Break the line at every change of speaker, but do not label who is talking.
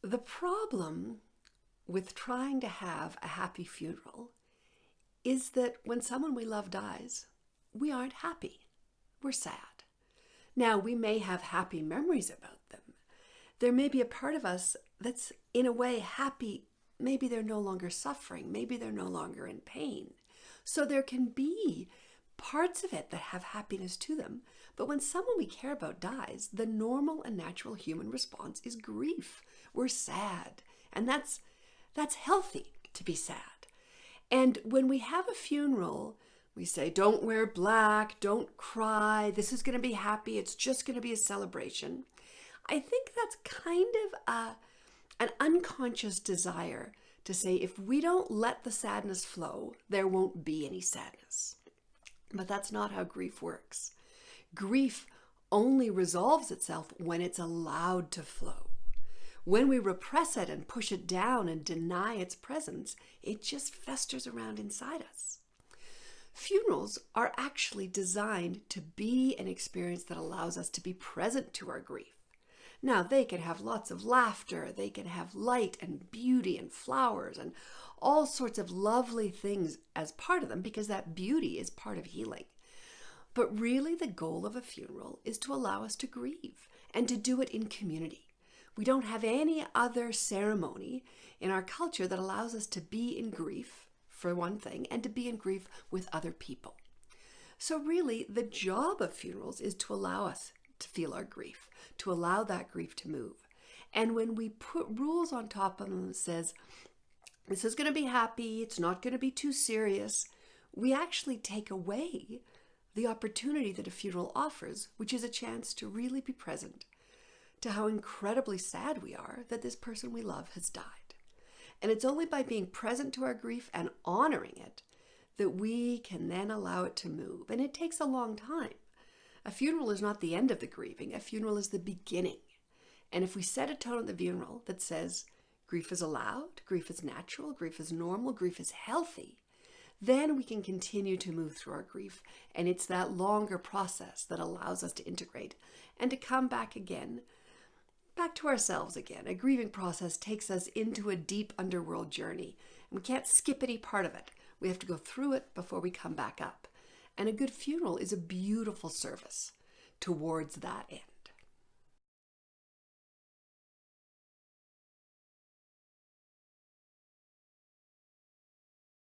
The problem with trying to have a happy funeral is that when someone we love dies, we aren't happy. We're sad. Now, we may have happy memories about them. There may be a part of us that's in a way happy. Maybe they're no longer suffering. Maybe they're no longer in pain. So there can be parts of it that have happiness to them. But when someone we care about dies, the normal and natural human response is grief. We're sad. And that's healthy to be sad. And when we have a funeral, we say, don't wear black, don't cry, this is going to be happy, it's just going to be a celebration. I think that's kind of an unconscious desire to say, if we don't let the sadness flow, there won't be any sadness. But that's not how grief works. Grief only resolves itself when it's allowed to flow. When we repress it and push it down and deny its presence, it just festers around inside us. Funerals are actually designed to be an experience that allows us to be present to our grief. Now, they can have lots of laughter, they can have light and beauty and flowers and all sorts of lovely things as part of them, because that beauty is part of healing. But really, the goal of a funeral is to allow us to grieve and to do it in community. We don't have any other ceremony in our culture that allows us to be in grief, for one thing, and to be in grief with other people. So really, the job of funerals is to allow us to feel our grief, to allow that grief to move. And when we put rules on top of them that says, this is going to be happy, it's not going to be too serious, we actually take away the opportunity that a funeral offers, which is a chance to really be present to how incredibly sad we are that this person we love has died. And it's only by being present to our grief and honoring it that we can then allow it to move. And it takes a long time. A funeral is not the end of the grieving. A funeral is the beginning. And if we set a tone at the funeral that says grief is allowed, grief is natural, grief is normal, grief is healthy, then we can continue to move through our grief. And it's that longer process that allows us to integrate and to come back again, back to ourselves again. A grieving process takes us into a deep underworld journey, and we can't skip any part of it. We have to go through it before we come back up. And a good funeral is a beautiful service towards that end.